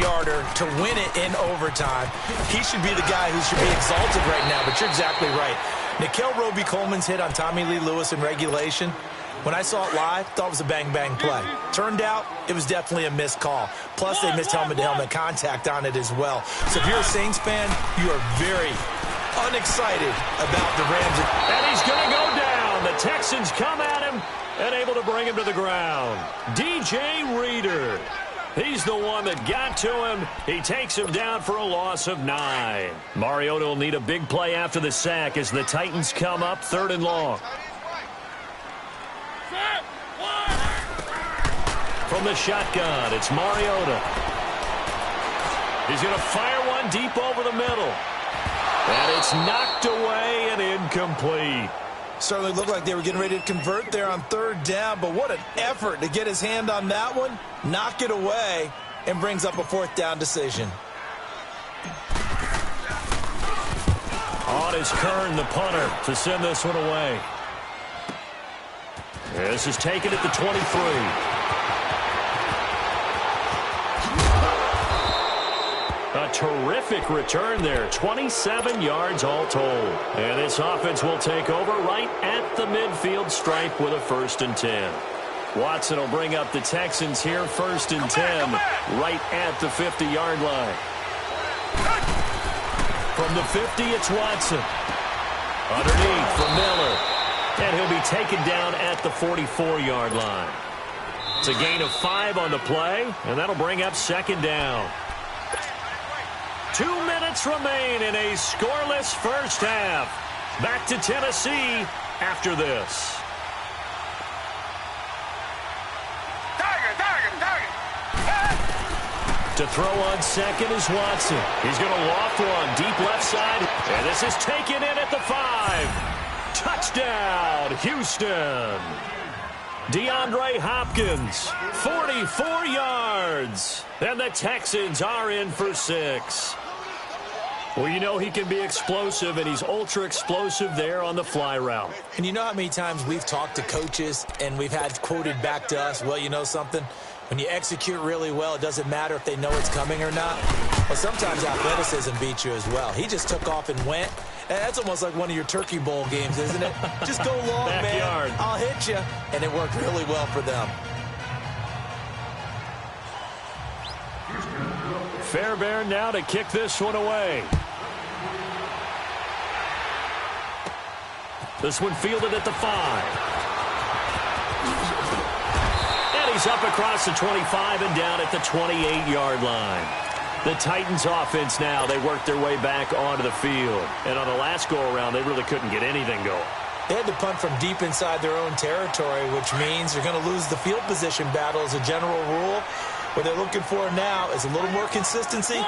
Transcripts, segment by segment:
50-yarder to win it in overtime. He should be the guy who should be exalted right now, but you're exactly right. Nickel Roby-Coleman's hit on Tommy Lee Lewis in regulation, when I saw it live, thought it was a bang-bang play. Turned out, it was definitely a missed call. Plus, they missed helmet-to-helmet contact on it as well. So if you're a Saints fan, you are very unexcited about the Rams. And he's going to go down. The Texans come at him and able to bring him to the ground. DJ Reader. He's the one that got to him. He takes him down for a loss of 9. Mariota will need a big play after the sack as the Titans come up 3rd and long. From the shotgun, it's Mariota. He's going to fire one deep over the middle. And it's knocked away and incomplete. Certainly looked like they were getting ready to convert there on 3rd down, but what an effort to get his hand on that one, knock it away, and brings up a 4th down decision. On is Kern, the punter, to send this one away. This is taken at the 23. A terrific return there. 27 yards all told. And this offense will take over right at the midfield stripe with a 1st and 10. Watson will bring up the Texans here. 1st and 10 right at the 50-yard line. From the 50, it's Watson. Underneath for Miller. And he'll be taken down at the 44-yard line. It's a gain of 5 on the play, and that'll bring up 2nd down. 2 minutes remain in a scoreless first half. Back to Tennessee after this. To throw on 2nd is Watson. He's going to loft one deep left side. And this is taken in at the 5. Touchdown, Houston. DeAndre Hopkins, 44 yards. And the Texans are in for 6. Well, you know he can be explosive, and he's ultra-explosive there on the fly route. And you know how many times we've talked to coaches, and we've had quoted back to us, well, you know something? When you execute really well, it doesn't matter if they know it's coming or not. Well, sometimes athleticism beats you as well. He just took off and went. And that's almost like one of your Turkey Bowl games, isn't it? Just go long, Backyard. man. I'll hit you. And it worked really well for them. Fairbairn now to kick this one away. This one fielded at the 5. And he's up across the 25 and down at the 28-yard line. The Titans offense now, they work their way back onto the field. And on the last go-around, they really couldn't get anything going. They had to punt from deep inside their own territory, which means you're going to lose the field position battle as a general rule. What they're looking for now is a little more consistency,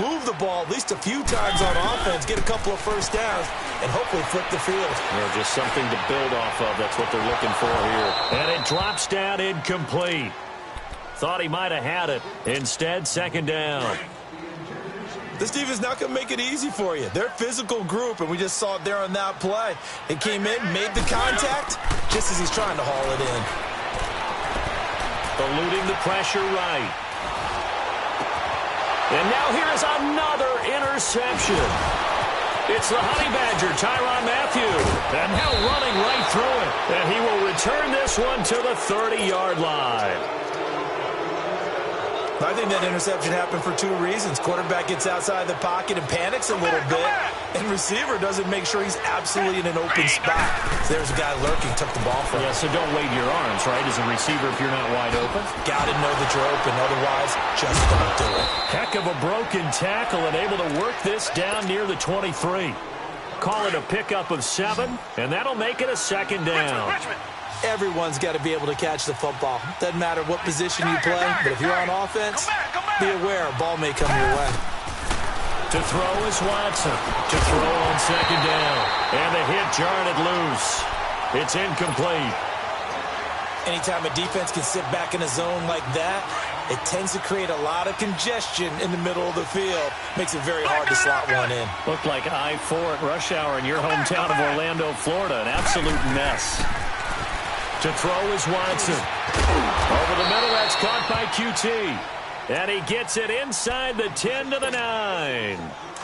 move the ball at least a few times on offense, get a couple of first downs, and hopefully flip the field. Just something to build off of. That's what they're looking for here. And it drops down incomplete. Thought he might have had it. Instead, 2nd down. This defense is not going to make it easy for you. They're a physical group, and we just saw it there on that play. It came in, made the contact, just as he's trying to haul it in. Eluding the pressure right. And now here is another interception. It's the Honey Badger, Tyrann Mathieu. And now running right through it. And he will return this one to the 30-yard line. I think that interception happened for 2 reasons. Quarterback gets outside the pocket and panics a little bit, and receiver doesn't make sure he's absolutely in an open spot. So there's a guy lurking, took the ball from him. Yeah, so don't wave your arms, right, as a receiver if you're not wide open. Got to know that you're open, otherwise just don't do it. Heck of a broken tackle and able to work this down near the 23. Call it a pickup of 7, and that'll make it a 2nd down. Everyone's got to be able to catch the football. Doesn't matter what position you play, but if you're on offense, be aware a ball may come your way. To throw is Watson. To throw on 2nd down. And the hit jarred it loose. It's incomplete. Anytime a defense can sit back in a zone like that, it tends to create a lot of congestion in the middle of the field. Makes it very hard to slot one in. Looked like I-4 at rush hour in your hometown of Orlando, Florida. An absolute mess. To throw is Watson. Over the middle, that's caught by QT. And he gets it inside the 10 to the 9.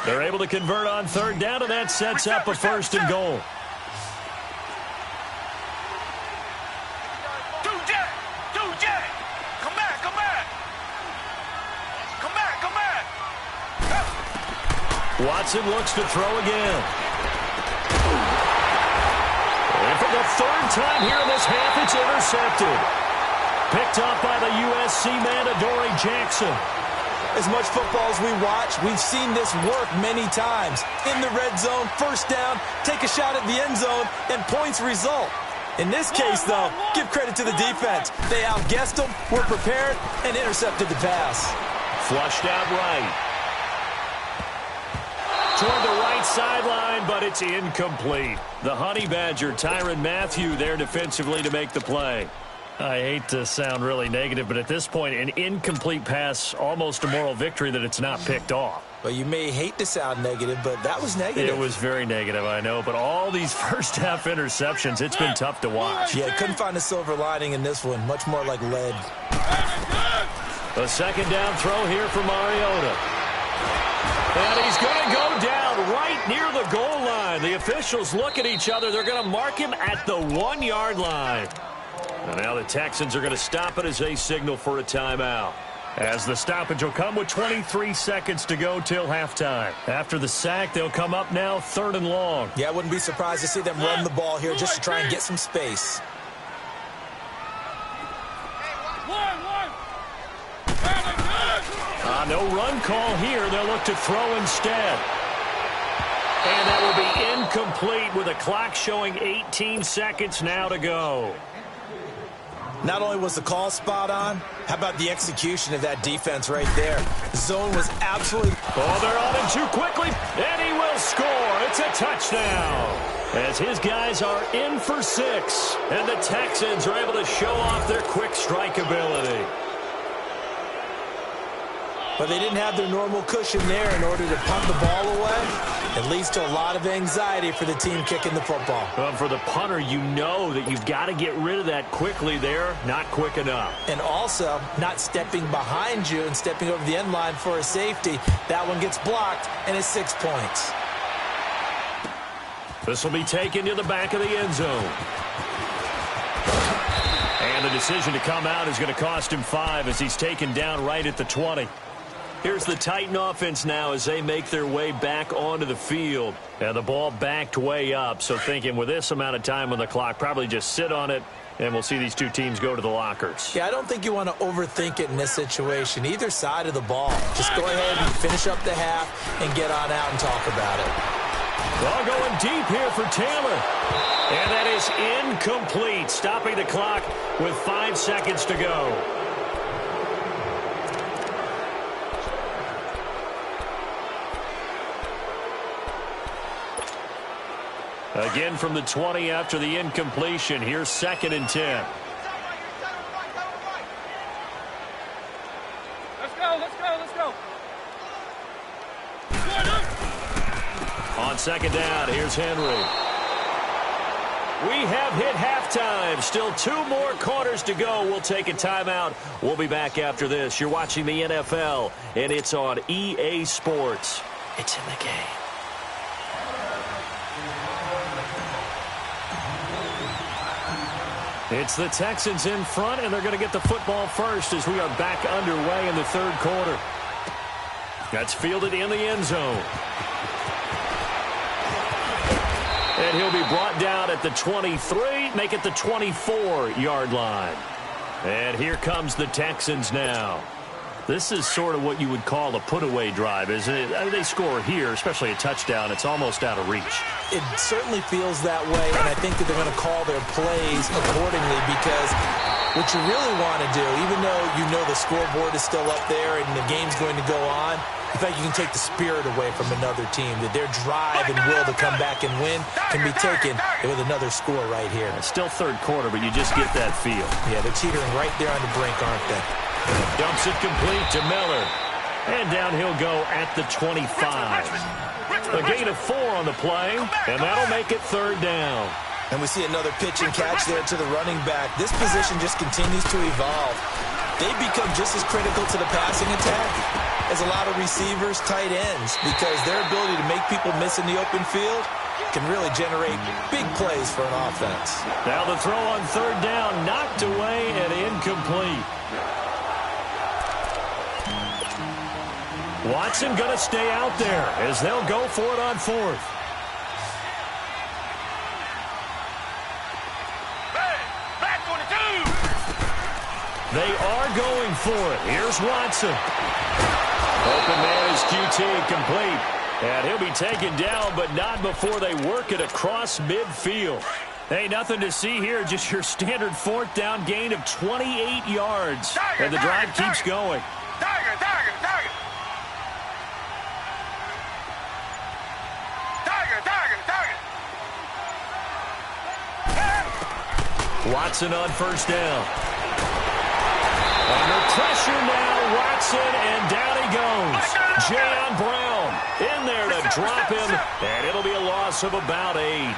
They're able to convert on third down, and that sets up a first and goal. Watson looks to throw again. And for the third time here in this half, it's intercepted. Picked up by the USC man, Adoree Jackson. As much football as we watch, we've seen this work many times. In the red zone, first down, take a shot at the end zone, and points result. In this case, though, give credit to the defense. They outguessed them, were prepared, and intercepted the pass. Flushed out right. Toward the right sideline, but it's incomplete. The Honey Badger, Tyrann Mathieu, there defensively to make the play. I hate to sound really negative, but at this point, an incomplete pass, almost a moral victory that it's not picked off. Well, you may hate to sound negative, but that was negative. It was very negative, I know, but all these first-half interceptions, it's been tough to watch. Yeah, couldn't find a silver lining in this one, much more like lead. A second down throw here for Mariota. And he's going to go down right near the goal line. The officials look at each other. They're going to mark him at the 1-yard line. And now the Texans are going to stop it as they signal for a timeout. As the stoppage will come with 23 seconds to go till halftime. After the sack, they'll come up now 3rd and long. Yeah, I wouldn't be surprised to see them run the ball here just to try and get some space. No run call here. They'll look to throw instead. And that will be incomplete with a clock showing 18 seconds now to go. Not only was the call spot on, how about the execution of that defense right there? The zone was absolutely... Oh, they're on him too quickly, and he will score. It's a touchdown. As his guys are in for 6, and the Texans are able to show off their quick strike ability. But they didn't have their normal cushion there in order to punt the ball away. It leads to a lot of anxiety for the team kicking the football. For the punter, you know that you've got to get rid of that quickly there. Not quick enough. And also, not stepping behind you and stepping over the end line for a safety. That one gets blocked, and it's 6 points. This will be taken to the back of the end zone. And the decision to come out is going to cost him 5 as he's taken down right at the 20. Here's the Titan offense now as they make their way back onto the field. And the ball backed way up, so thinking with this amount of time on the clock, probably just sit on it, and we'll see these two teams go to the lockers. Yeah, I don't think you want to overthink it in this situation. Either side of the ball. Just go ahead and finish up the half and get on out and talk about it. Ball going deep here for Taylor. And that is incomplete, stopping the clock with 5 seconds to go. Again from the 20 after the incompletion. Here's 2nd and 10. Let's go. On 2nd down, here's Henry. We have hit halftime. Still 2 more quarters to go. We'll take a timeout. We'll be back after this. You're watching the NFL, and it's on EA Sports. It's in the game. It's the Texans in front, and they're going to get the football first as we are back underway in the 3rd quarter. That's fielded in the end zone. And he'll be brought down at the 23, make it the 24-yard line. And here comes the Texans now. This is sort of what you would call a put-away drive, isn't it? I mean, they score here, especially a touchdown. It's almost out of reach. It certainly feels that way, and I think that they're going to call their plays accordingly because what you really want to do, even though you know the scoreboard is still up there and the game's going to go on, in fact, you can take the spirit away from another team, that their drive and will to come back and win can be taken with another score right here. It's still 3rd quarter, but you just get that feel. Yeah, they're teetering right there on the brink, aren't they? Dumps it complete to Miller. And down he'll go at the 25. A gain of 4 on the play, and that'll make it 3rd down. And we see another pitch and catch there to the running back. This position just continues to evolve. they become just as critical to the passing attack as a lot of receivers, tight ends, because their ability to make people miss in the open field can really generate big plays for an offense. Now the throw on third down, knocked away and incomplete. Watson going to stay out there as they'll go for it on fourth. They are going for it. Here's Watson. Open man is QT complete. And he'll be taken down, but not before they work it across midfield. Hey, nothing to see here. Just your standard fourth down gain of 28 yards. And the drive keeps going. Watson on first down. Under pressure now, Watson, and down he goes. Jayon Brown in there to drop him, and it'll be a loss of about 8.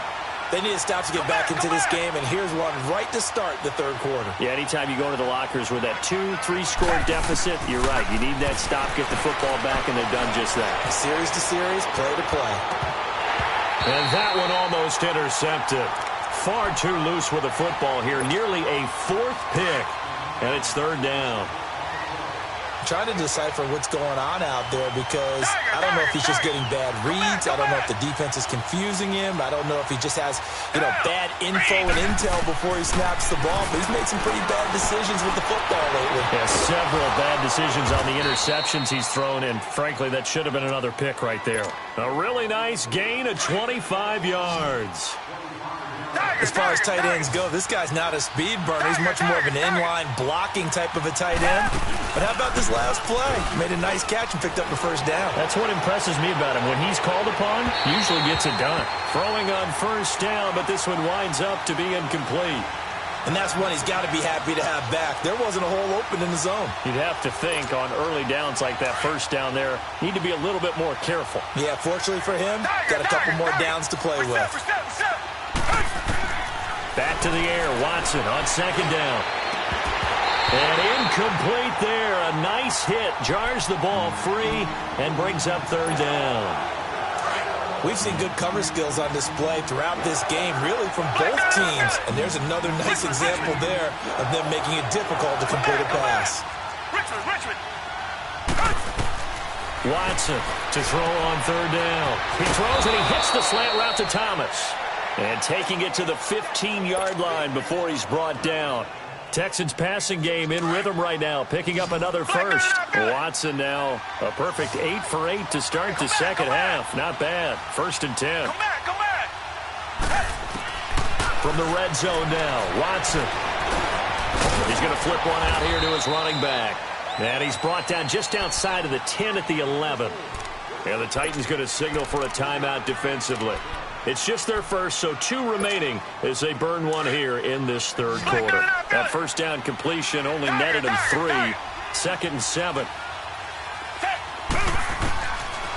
They need to stop to get back into this game, and here's one right to start the third quarter. Yeah, anytime you go into the lockers with that 2-3 score deficit, you're right. You need that stop, get the football back, and they've done just that. Series to series, play to play. And that one almost intercepted. Far too loose with the football here. Nearly a fourth pick. And it's third down. I'm trying to decipher what's going on out there because I don't know if he's just getting bad reads. I don't know if the defense is confusing him. I don't know if he just has, bad info and intel before he snaps the ball. But he's made some pretty bad decisions with the football lately. Yeah, several bad decisions on the interceptions he's thrown, and frankly, that should have been another pick right there. A really nice gain of 25 yards. As far as tight ends go, this guy's not a speed burner. He's much more of an inline blocking type of a tight end. But how about this last play? Made a nice catch and picked up the first down. That's what impresses me about him. When he's called upon, usually gets it done. Throwing on first down, but this one winds up to be incomplete. And that's one he's got to be happy to have back. There wasn't a hole open in the zone. You'd have to think on early downs like that first down there, need to be a little bit more careful. Yeah, fortunately for him, got a couple more downs to play with. Back to the air, Watson on second down. And incomplete there. A nice hit. Jars the ball free and brings up third down. We've seen good cover skills on display throughout this game, really from both teams. And there's another nice example there of them making it difficult to complete a pass. Watson to throw on third down. He throws and he hits the slant route to Thomas. And taking it to the 15-yard line before he's brought down. Texans passing game in rhythm right now, picking up another first. Watson now a perfect 8 for 8 to start the second half. Not bad. 1st and 10. From the red zone now, Watson. He's going to flip one out here to his running back. And he's brought down just outside of the 10 at the 11. And the Titans going to signal for a timeout defensively. It's just their first, so 2 remaining as they burn one here in this third quarter. That first down completion only netted him 3. 2nd and 7.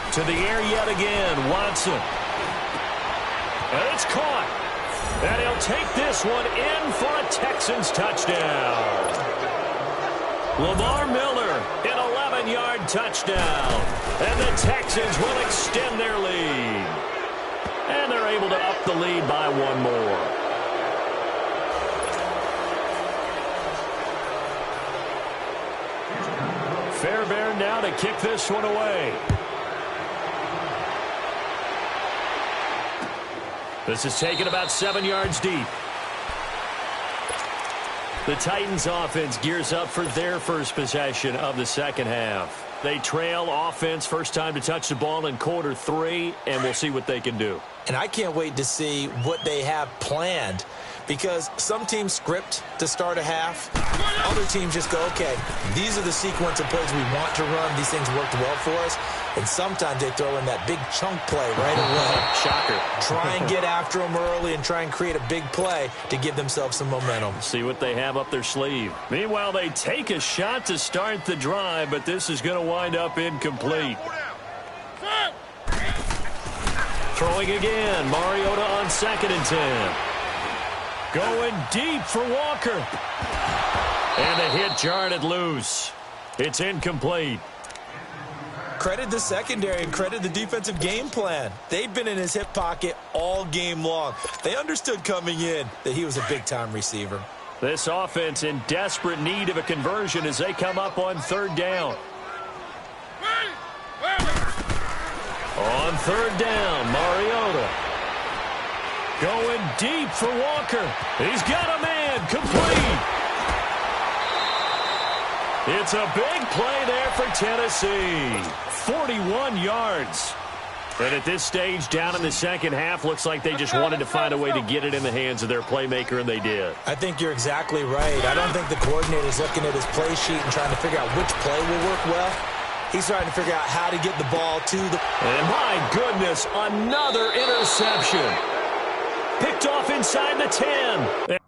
To the air yet again, Watson. And it's caught. And he'll take this one in for a Texans touchdown. Lamar Miller, an 11-yard touchdown. And the Texans will extend their lead. And they're able to up the lead by 1 more. Fairbairn now to kick this one away. This is taken about 7 yards deep. The Titans offense gears up for their first possession of the second half. They trail offense, first time to touch the ball in quarter 3, and we'll see what they can do. And I can't wait to see what they have planned, because some teams script to start a half. Other teams just go, okay, these are the sequence of plays we want to run. These things worked well for us. And sometimes they throw in that big chunk play right away. Shocker. Try and get after them early and try and create a big play to give themselves some momentum. See what they have up their sleeve. Meanwhile, they take a shot to start the drive, but this is going to wind up incomplete. Throwing again. Mariota on 2nd and 10. Going deep for Walker. And the hit jarred it loose. It's incomplete. Credit the secondary and credit the defensive game plan. They've been in his hip pocket all game long. They understood coming in that he was a big-time receiver. This offense in desperate need of a conversion as they come up on third down. On third down, Mariota. Going deep for Walker. He's got a man. Complete. It's a big play there for Tennessee. 41 yards. And at this stage, down in the second half, looks like they just wanted to find a way to get it in the hands of their playmaker, and they did. I think you're exactly right. I don't think the coordinator's looking at his play sheet and trying to figure out which play will work well. He's trying to figure out how to get the ball to the... And my goodness, another interception. Picked off inside the 10.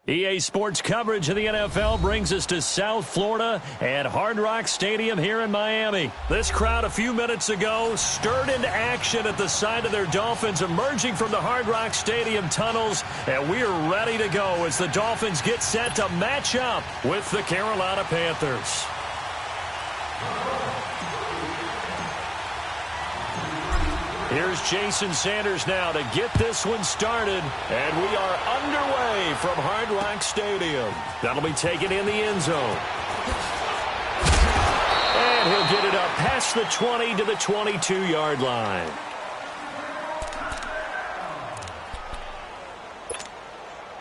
EA Sports coverage of the NFL brings us to South Florida at Hard Rock Stadium here in Miami. This crowd a few minutes ago stirred into action at the side of their Dolphins emerging from the Hard Rock Stadium tunnels, and we are ready to go as the Dolphins get set to match up with the Carolina Panthers. Here's Jason Sanders now to get this one started. And we are underway from Hard Rock Stadium. That'll be taken in the end zone. And he'll get it up past the 20 to the 22-yard line.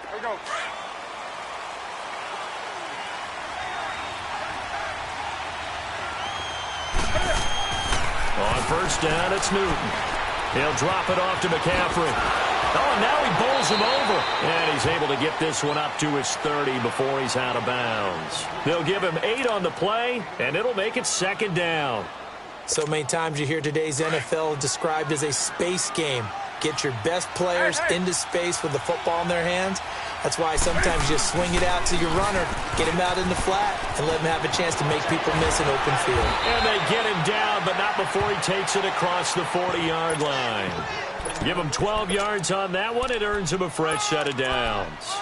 Here we go. On first down, it's Newton. He'll drop it off to McCaffrey. Oh, and now he bowls him over. And he's able to get this one up to his 30 before he's out of bounds. They'll give him 8 on the play, and it'll make it second down. So many times you hear today's NFL described as a space game. Get your best players into space with the football in their hands. That's why sometimes you just swing it out to your runner, get him out in the flat, and let him have a chance to make people miss an open field. And they get him down, but not before he takes it across the 40-yard line. Give him 12 yards on that one. It earns him a fresh set of downs.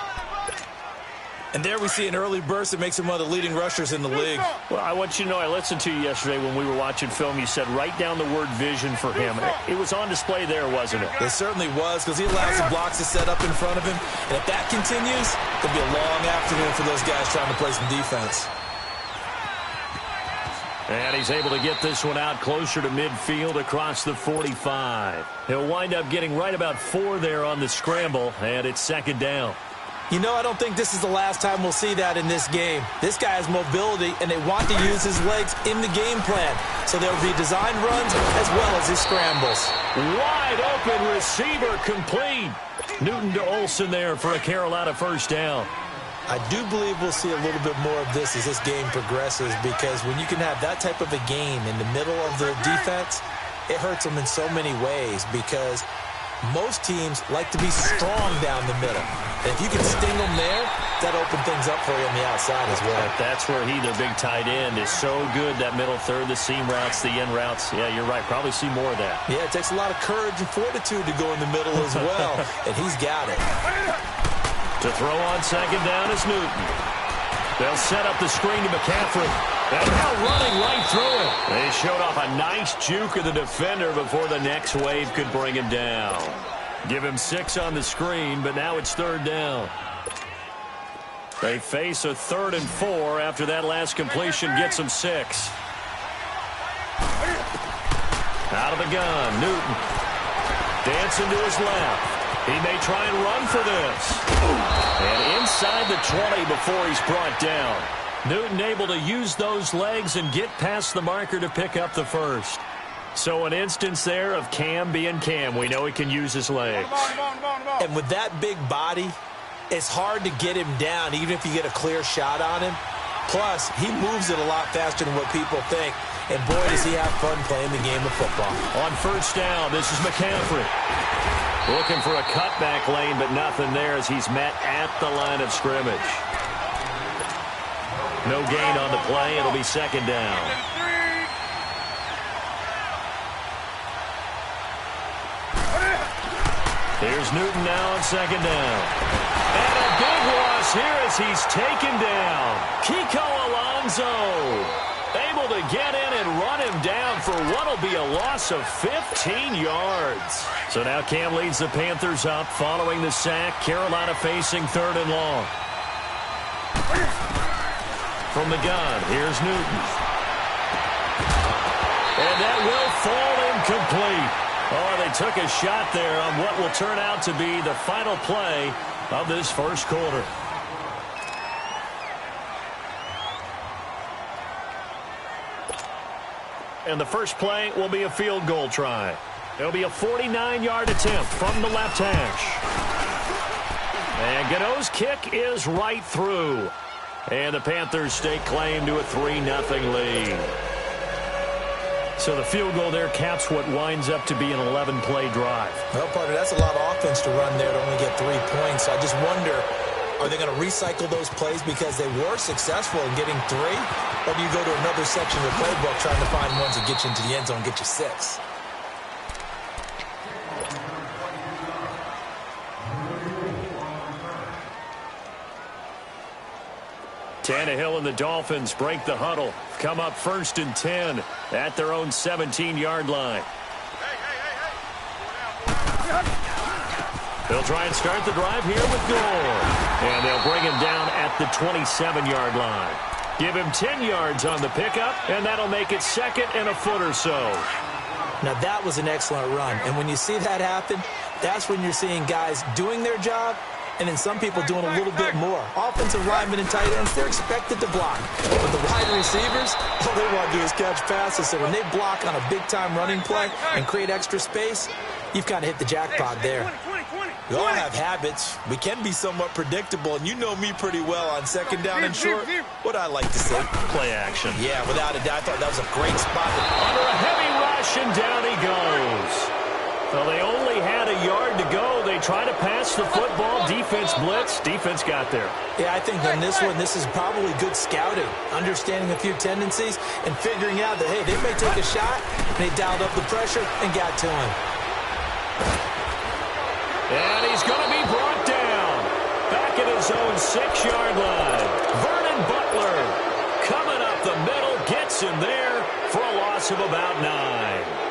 And there we see an early burst that makes him one of the leading rushers in the league. Well, I want you to know, I listened to you yesterday when we were watching film. You said write down the word vision for him. It was on display there, wasn't it? It certainly was, because he allows the blocks to set up in front of him. And if that continues, it'll be a long afternoon for those guys trying to play some defense. And he's able to get this one out closer to midfield across the 45. He'll wind up getting right about 4 there on the scramble, and it's second down. You know, I don't think this is the last time we'll see that in this game. This guy has mobility, and they want to use his legs in the game plan. So there will be design runs as well as his scrambles. Wide open receiver complete. Newton to Olsen there for a Carolina first down. I do believe we'll see a little bit more of this as this game progresses, because when you can have that type of a game in the middle of the defense, it hurts them in so many ways, because most teams like to be strong down the middle. And if you can sting them there, that opens things up for you on the outside as well. That's where he, the big tight end, is so good, that middle third, the seam routes, the in routes. Yeah, you're right. Probably see more of that. Yeah, it takes a lot of courage and fortitude to go in the middle as well, and he's got it. To throw on second down is Newton. They'll set up the screen to McCaffrey. And now running right through it. They showed off a nice juke of the defender before the next wave could bring him down. Give him 6 on the screen, but now it's third down. They face a 3rd and 4 after that last completion gets them 6. Out of the gun, Newton. Dancing to his left. He may try and run for this. And inside the 20 before he's brought down. Newton able to use those legs and get past the marker to pick up the first. So an instance there of Cam being Cam. We know he can use his legs. And with that big body, it's hard to get him down, even if you get a clear shot on him. Plus, he moves it a lot faster than what people think. And boy, does he have fun playing the game of football. On first down, this is McCaffrey. Looking for a cutback lane, but nothing there as he's met at the line of scrimmage. No gain on the play. It'll be second down. Here's Newton now on second down. And a big loss here as he's taken down. Kiko Alonso able to get in and run him down for what will be a loss of 15 yards. So now Cam leads the Panthers up following the sack. Carolina facing 3rd and long. From the gun, here's Newton. And that will fall incomplete. Oh, they took a shot there on what will turn out to be the final play of this first quarter. And the first play will be a field goal try. It'll be a 49-yard attempt from the left hash. And Gano's kick is right through. And the Panthers stake claim to a 3-0 lead. So the field goal there caps what winds up to be an 11-play drive. Well, partner, that's a lot of offense to run there to only get 3 points. I just wonder, are they going to recycle those plays because they were successful in getting 3? Or do you go to another section of the playbook trying to find ones that get you into the end zone and get you 6? Tannehill and the Dolphins break the huddle. Come up 1st and 10 at their own 17-yard line. They'll try and start the drive here with Gore. And they'll bring him down at the 27-yard line. Give him 10 yards on the pickup, and that'll make it 2nd and a foot or so. Now, that was an excellent run. And when you see that happen, that's when you're seeing guys doing their job, and then some people doing a little bit more. Offensive linemen and tight ends, they're expected to block. But the wide receivers, all they want to do is catch passes. So when they block on a big-time running play and create extra space, you've kind of hit the jackpot there. We all have habits. We can be somewhat predictable, and you know me pretty well on second down and short. What I like to say. Play action. Yeah, without a doubt, I thought that was a great spot. Under a heavy rush, and down he goes. So they only had a yard to go. They try to pass the football. Defense blitz. Defense got there. Yeah, I think on this one, this is probably good scouting, understanding a few tendencies, and figuring out that, hey, they may take a shot, and they dialed up the pressure and got to him. And he's going to be brought down. Back at his own 6-yard line. Vernon Butler coming up the middle, gets him there for a loss of about 9.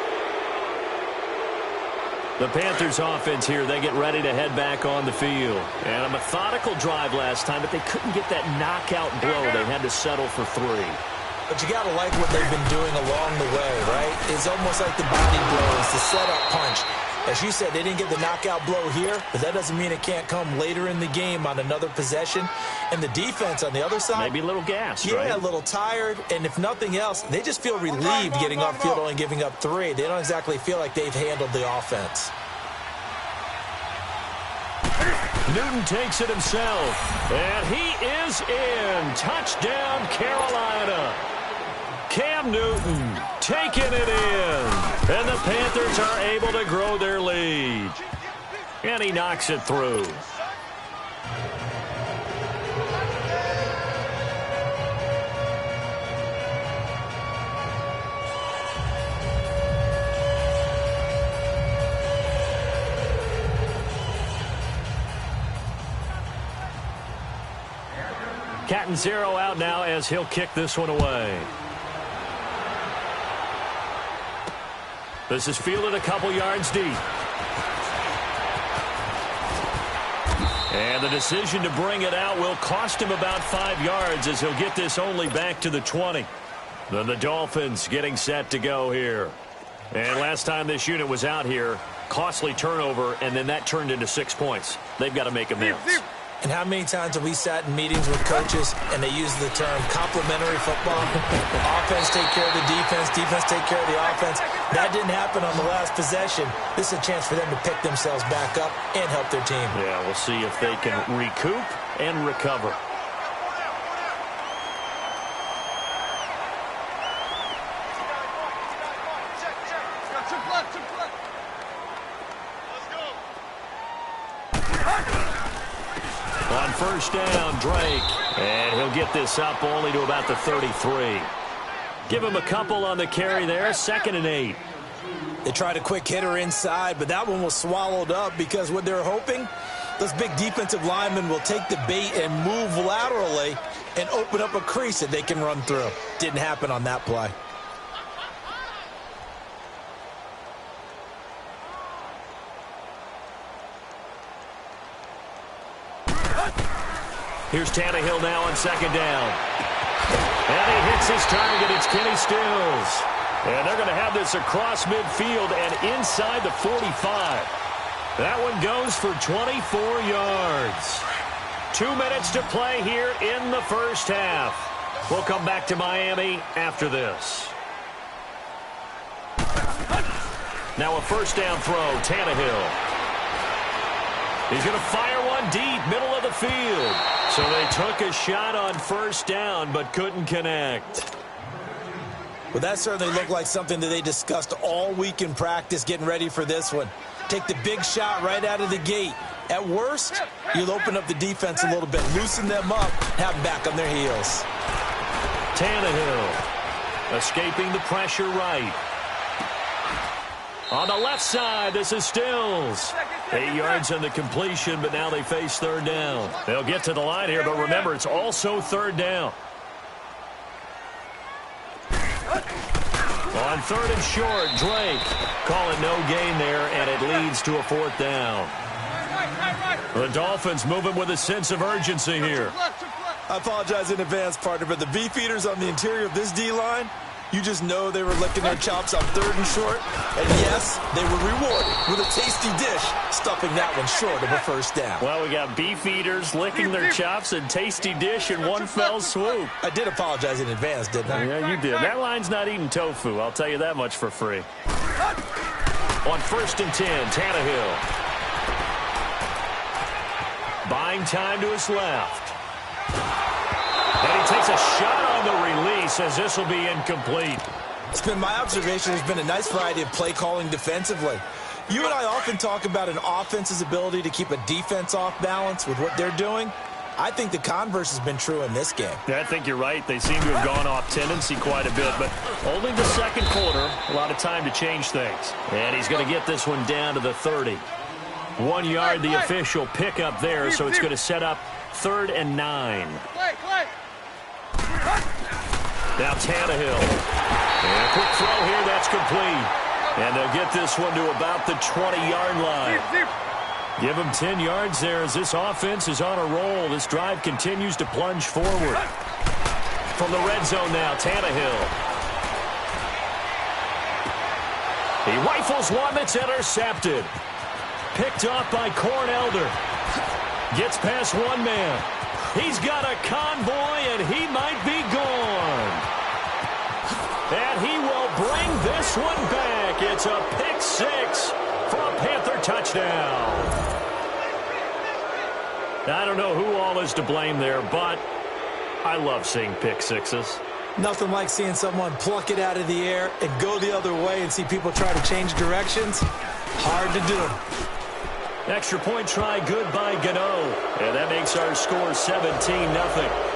The Panthers offense here, they get ready to head back on the field. And a methodical drive last time, but they couldn't get that knockout blow. They had to settle for 3. But you got to like what they've been doing along the way, right? It's almost like the body blows, the setup punch. As you said, they didn't get the knockout blow here, but that doesn't mean it can't come later in the game on another possession. And the defense on the other side, maybe a little gassed, yeah, right? a little tired. And if nothing else, they just feel relieved getting off field only giving up 3. They don't exactly feel like they've handled the offense. Newton takes it himself, and he is in. Touchdown, Carolina. Cam Newton taking it in. And the Panthers are able to grow their lead. And he knocks it through. Catanzaro out now as he'll kick this one away. This is fielded a couple yards deep. And the decision to bring it out will cost him about 5 yards as he'll get this only back to the 20. Then the Dolphins getting set to go here. And last time this unit was out here, costly turnover, and then that turned into 6 points. They've got to make amends. And how many times have we sat in meetings with coaches and they use the term complementary football? Offense take care of the defense, defense take care of the offense. That didn't happen on the last possession. This is a chance for them to pick themselves back up and help their team. Yeah, we'll see if they can recoup and recover. On first down, Drake. And he'll get this up only to about the 33. Give him a couple on the carry there. 2nd and 8. They tried a quick hitter inside, but that one was swallowed up because what they're hoping, those big defensive linemen will take the bait and move laterally and open up a crease that they can run through. Didn't happen on that play. Here's Tannehill now on 2nd down. And he hits his target. It's Kenny Stills. And they're going to have this across midfield and inside the 45. That one goes for 24 yards. 2 minutes to play here in the first half. We'll come back to Miami after this. Now a first down throw, Tannehill. He's going to fire one deep, middle of the field. So they took a shot on first down, but couldn't connect. Well, that certainly looked like something that they discussed all week in practice getting ready for this one. Take the big shot right out of the gate. At worst, you'll open up the defense a little bit, loosen them up, have them back on their heels. Tannehill escaping the pressure right. On the left side, this is Stills. 8 yards on the completion, but now they face 3rd down. They'll get to the line here, but remember, it's also 3rd down. On 3rd and short, Drake calling no gain there, and it leads to a 4th down. The Dolphins moving with a sense of urgency here. I apologize in advance, partner, but the beefeaters on the interior of this D-line, you just know they were licking their chops on 3rd and short. And yes, they were rewarded with a tasty dish, stuffing that one short of a first down. Well, we got beef eaters licking their chops and tasty dish in one fell swoop. I did apologize in advance, didn't I? Yeah, you did. That line's not eating tofu. I'll tell you that much for free. On 1st and 10, Tannehill. Buying time to his left. And he takes a shot on the release as this will be incomplete. It's been my observation there's been a nice variety of play calling defensively. You and I often talk about an offense's ability to keep a defense off balance with what they're doing. I think the converse has been true in this game. Yeah, I think you're right. They seem to have gone off tendency quite a bit, but only the 2nd quarter, a lot of time to change things. And he's going to get this one down to the 30. 1 yard, the official pickup there, so it's going to set up 3rd and 9. Now Tannehill. And a quick throw here, that's complete. And they'll get this one to about the 20-yard line. Give them 10 yards there as this offense is on a roll. This drive continues to plunge forward. From the red zone now, Tannehill. He rifles one that's intercepted. Picked off by Corn Elder. Gets past one man. He's got a convoy, and he might be gone. And he will bring this one back. It's a pick 6 for a Panther touchdown. I don't know who all is to blame there, but I love seeing pick sixes. Nothing like seeing someone pluck it out of the air and go the other way and see people try to change directions. Hard to do. Extra point try good by Gano. And that makes our score 17-0.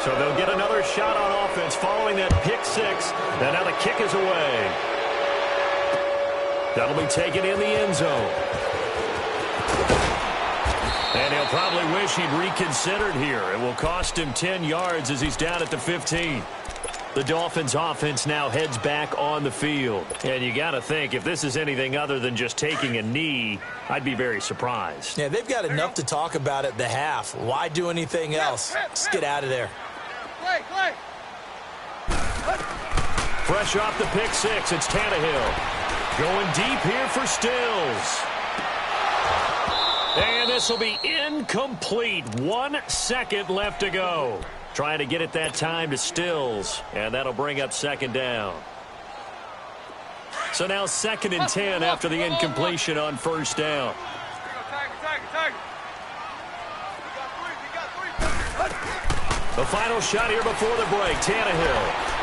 So they'll get another shot on offense following that pick six. And now the kick is away. That'll be taken in the end zone. And he'll probably wish he'd reconsidered here. It will cost him 10 yards as he's down at the 15. The Dolphins offense now heads back on the field. And you got to think, if this is anything other than just taking a knee, I'd be very surprised. Yeah, they've got enough to talk about at the half. Why do anything else? Just get out of there. Fresh off the pick six, it's Tannehill. Going deep here for Stills. And this will be incomplete. 1 second left to go. Trying to get it that time to Stills. And that'll bring up second down. So now 2nd and 10 after the incompletion on first down. The final shot here before the break. Tannehill.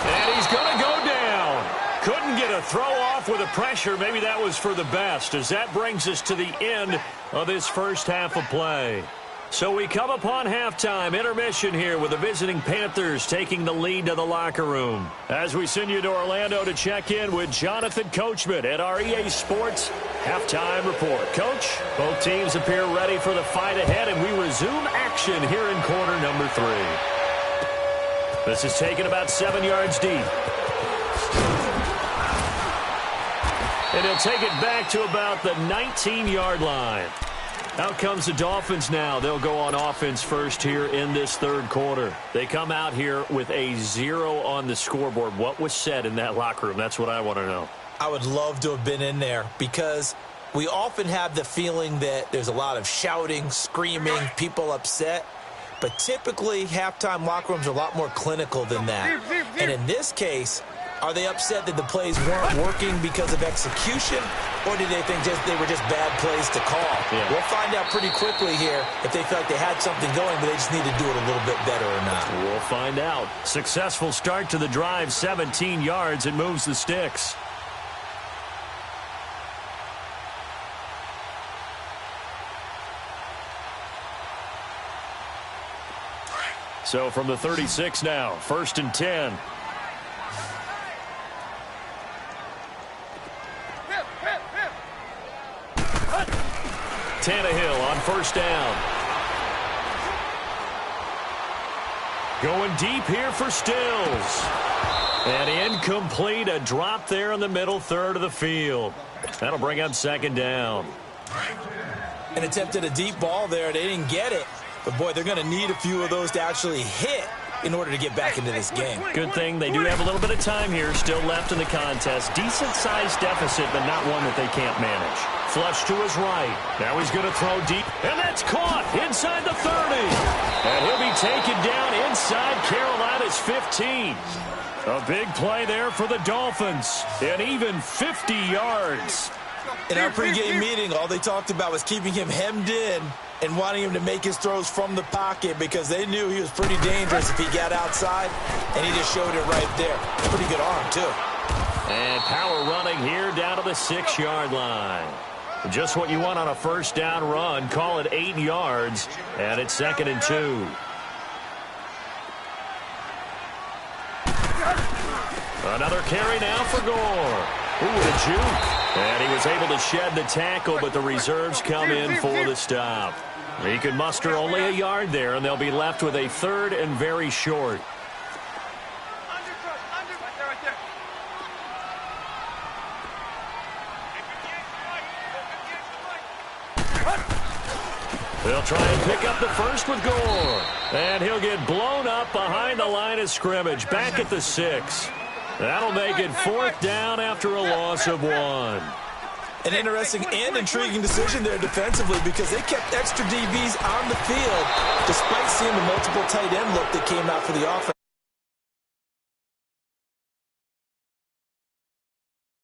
And he's going to go down. Couldn't get a throw off with the pressure. Maybe that was for the best, as that brings us to the end of this first half of play. So we come upon halftime, intermission here with the visiting Panthers taking the lead to the locker room. As we send you to Orlando to check in with Jonathan Coachman at our EA Sports Halftime Report. Coach, both teams appear ready for the fight ahead, and we resume action here in quarter number 3. This is taken about 7 yards deep. And he'll take it back to about the 19-yard line. Out comes the Dolphins now. They'll go on offense first here in this third quarter. They come out here with a 0 on the scoreboard. What was said in that locker room? That's what I want to know. I would love to have been in there because we often have the feeling that there's a lot of shouting, screaming, people upset. But typically, halftime locker rooms are a lot more clinical than that. And in this case, are they upset that the plays weren't working because of execution, or did they think they were just bad plays to call? Yeah. We'll find out pretty quickly here if they feel like they had something going, but they just need to do it a little bit better or not. We'll find out. Successful start to the drive, 17 yards. It moves the sticks. So from the 36 now, 1st and 10. Tannehill on first down. Going deep here for Stills. And incomplete, a drop there in the middle third of the field. That'll bring up second down. An attempt at a deep ball there. They didn't get it. But, boy, they're going to need a few of those to actually hit in order to get back into this game. Good thing they do have a little bit of time here still left in the contest. Decent-sized deficit, but not one that they can't manage. Flush to his right. Now he's going to throw deep. And that's caught inside the 30. And he'll be taken down inside Carolina's 15. A big play there for the Dolphins. And even 50 yards. In our pregame meeting, all they talked about was keeping him hemmed in and wanting him to make his throws from the pocket because they knew he was pretty dangerous if he got outside, and he just showed it right there. Pretty good arm, too. And power running here down to the 6-yard line. Just what you want on a first down run. Call it 8 yards, and it's 2nd and 2. Another carry now for Gore. Ooh, the juke. And he was able to shed the tackle, but the reserves come in for the stop. He can muster only a yard there, and they'll be left with a 3rd and very short. They'll try and pick up the first with Gore. And he'll get blown up behind the line of scrimmage, back at the 6. That'll make it 4th down after a loss of 1. An interesting and intriguing decision there defensively because they kept extra DBs on the field despite seeing the multiple tight end look that came out for the offense.